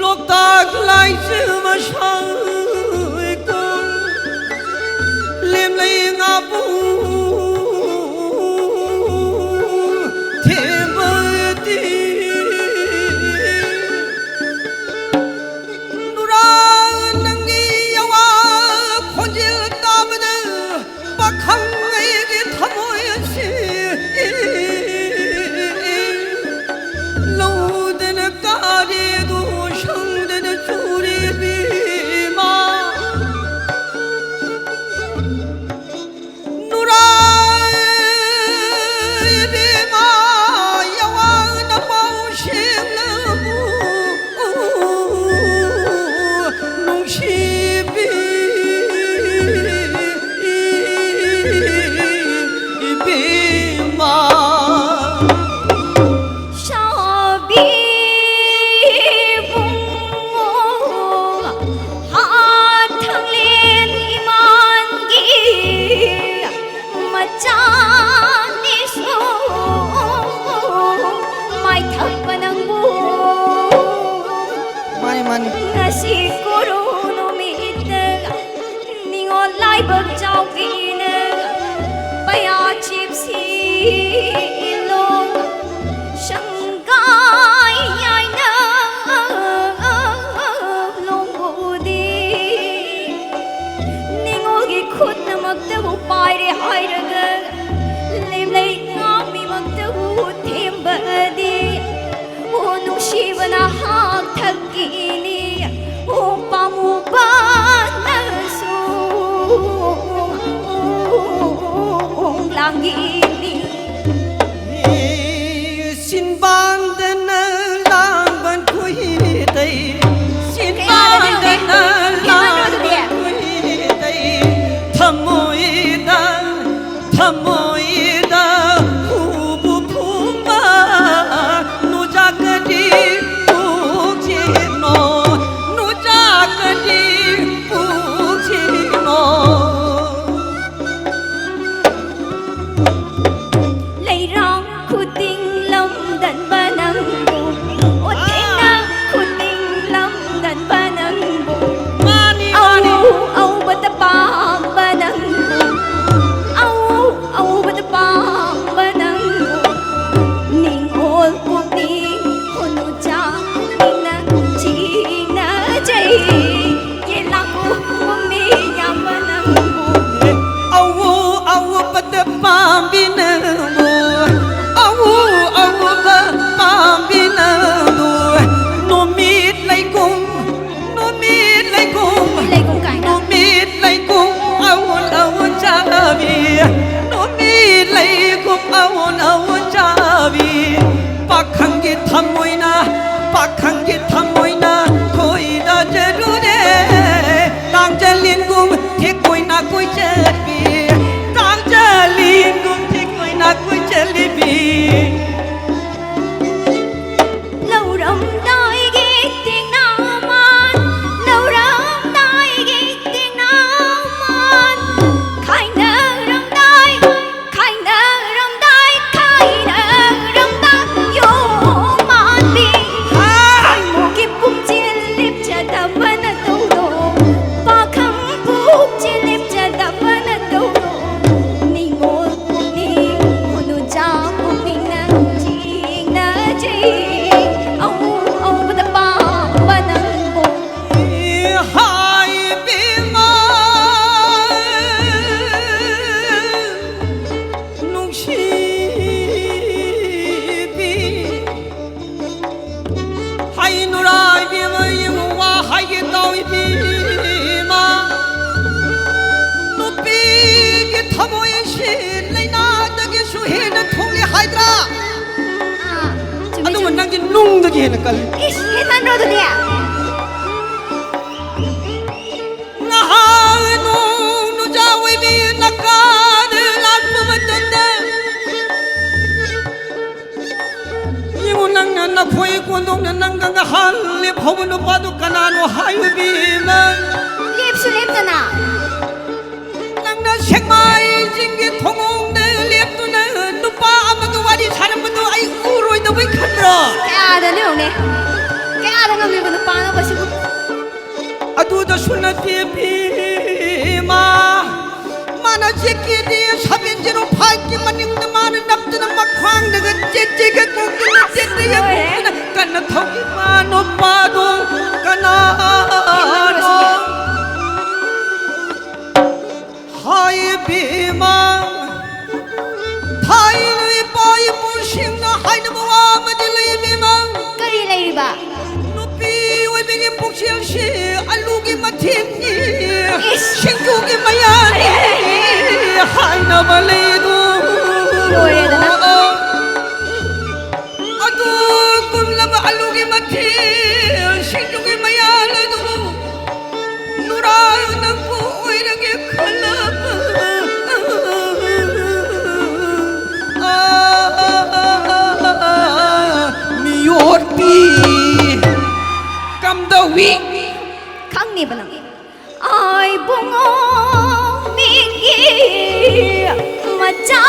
落大来这么长。 자니소 마이 탁바낭보 많이 ngasi kuro mít ni ngon lai bậc trao kỳ nè bay à chip xì lô sân gai nhai nơ lông bù đi ni ngô gi khut na mặc tơ bu pai re hai ra ga lim lay ngam mi mặc tơ bu thêm bờ đi ô nung shi na hak thak ki ni ô pa mu ba na su lang gi ni xin ban den lang ban khui tây xin ban den lang ban khui tây tham môi da hu bu phu ma nu ja ka di pu chi no nu ja ka di pu chi no lấy rong khu tinh lâm đần ba nắng bù ô thế na khu tinh lâm đần ba nắng bù âu bát ba ba nắng bù âu bát ba ba nắng bù ning ol cuộc đi hôn u cha ning na chi na chạy ye la cu mi nham ba nắng bù awu pat pam bin bu awu pat pam bin bu no mit lai kum lấy cũng cái no mit lai kum awun cha bi no mit lai kum awun cha bi pakhang gi thamoi na khoi da jaru de tang jalin kum thik koi na koi chat bi tang jalin kum thik koi na koi chali bi lâu rộng đôi ghét tiếng nào man lâu rộng đôi ghét tiếng nào man khai nơ rộng đôi khai nơ rộng đôi khai nơ rộng đôi yo man bi khai một kiếp phúc chiến liếp cha ta vẫn ở đâu đâu ba khăng phúc chiến liếp cha ta vẫn ở đâu đâu ni ngồi cuộc ni hôn u cha cuộc ni na chi na chi âu bát ba ba nắng bù hai bi ma nung shi bi hai nu rai bi ma yu wa hai ge dau bi ma nu bi ge thamoi shi lai na da ge su he na thong le hai dra adu man nang ge nung da ge na kal ish hetan ro dia nu jawi bi nakad lan pumatanda yimu nang na khoi kondong na nang ga hal le phawun pa du kanano hayu bi ma liep su liep ta na nang na sekmai jing ge thongong de lep tu na nu pa amadu wadi saram du ai uroi da bai khanra kaya da ne ne kaya da ngam ne pa na ba si adu da sunati bi ma mana jeki di sabin jero phai ki maning da man nap da ma khwang da je ge ko ki je ya kan thau ki ma no pa do kana no hai bi ma thai lui pai mu sing na hai na ba ma di lui bi ma kari lai ba no pi oi bi ge puk sil shi alu gi ma thim ni sing ku gi ma ya ni hai na ba le du rồi da na adu kum la ba alu gi ma thim sing ku gi ma ya le du nura na pu oi ra ge khala mi yot pi kam da wi khang ni ba nang ai bung o mi gi ma cha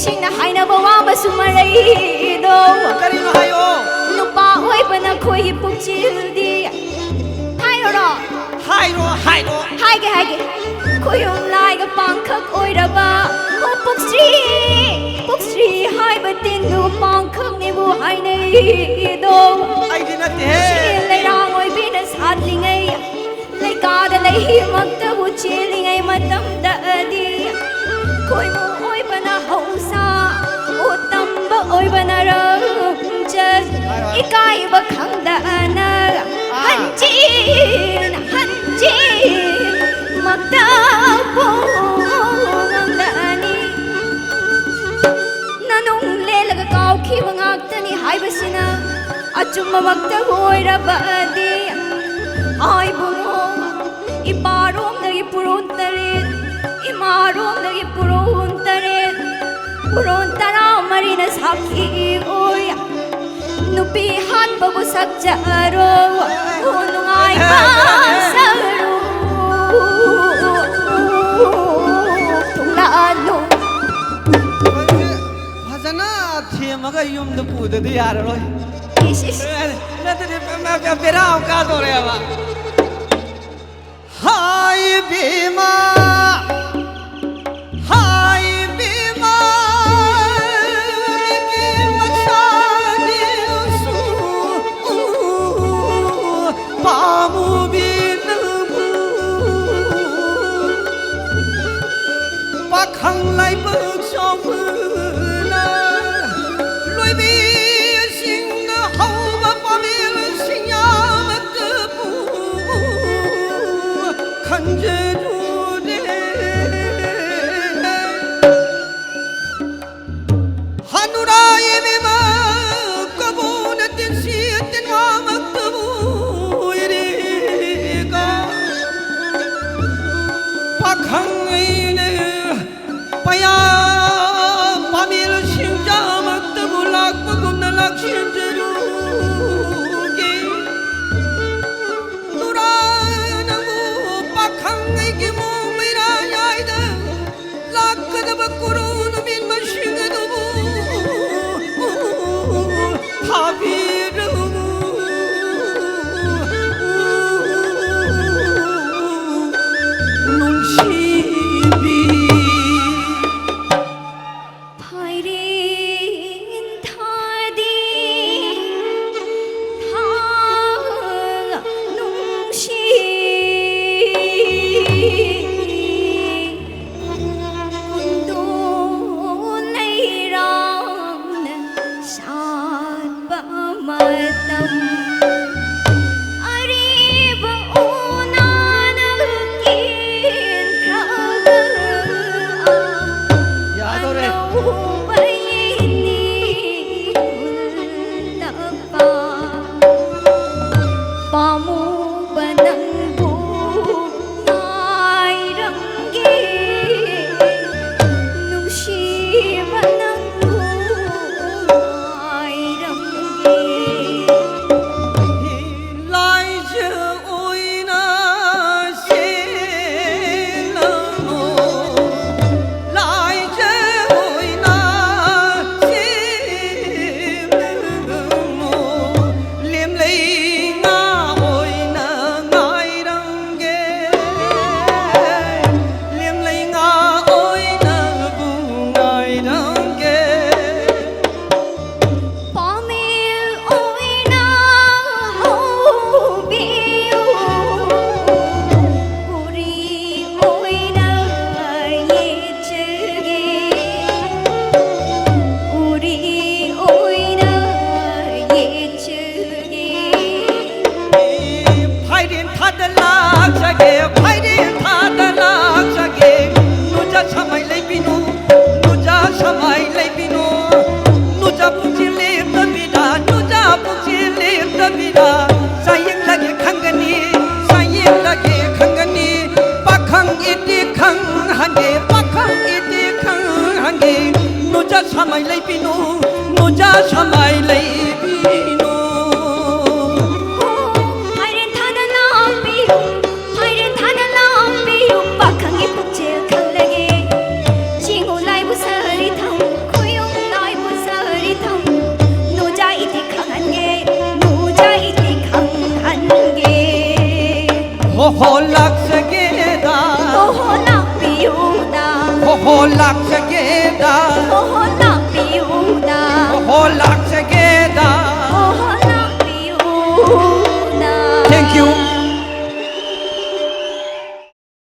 ꯃꯤꯁꯤꯡꯅ ꯍꯥꯏꯅꯕ ꯋꯥꯃꯁꯨ ꯃꯔꯩꯗꯣ ꯀꯔꯤꯅꯣ ꯍꯥꯏꯌꯣ ꯅꯨꯄꯥ ꯑꯣꯏꯕꯅ ꯈꯣꯏꯒꯤ ꯄꯨꯛꯆꯦꯜꯗꯤ ꯍꯥꯏꯔꯣ ꯍꯥꯏꯔꯣ ꯍꯥꯏꯔꯣ 하게 고용 라이가 빵컥 오이라봐 복스리 하이바 띵도 빵컥 내부 하이네도 아이디 나때 실내랑 오이비는 사링에 레가다 레히 막다고 칠링에 마담다디 고이모 오이바나 하우사 오땀바 오이바나 럼자 이까이바 강다나 한진 막다봉다니 나농 레라가 까오키바 ngaktani 하이바시나 아줌마 막다 보이라바디 아이 부모 이바롬 나기 부론 따릿 이마롬 나기 부론 따릿 부론 따라 마리나 사키 오야 누비 한바고 삭자로 오능아이 바사로 동라노 화자나 티마가 юм도 부드도 야르로 이시시 나들이 베라오 까도래봐 하이 비마 하이 비마 khăn lại bước cho mưa na lối bi sinh hậu và bao biên sinh nhà mà cứ bu khăn dễ đủ đê hanura yeme ma kabun tin si tin wa ma cứ bu iriga pa khăn paya pamil shinja maktabu lakpagum na lakshinjaru ge nuranamu pakhang हो लक्ष गेदा हो ना पियुदा हो लक्ष गेदा हो ना पियुदा हो लक्ष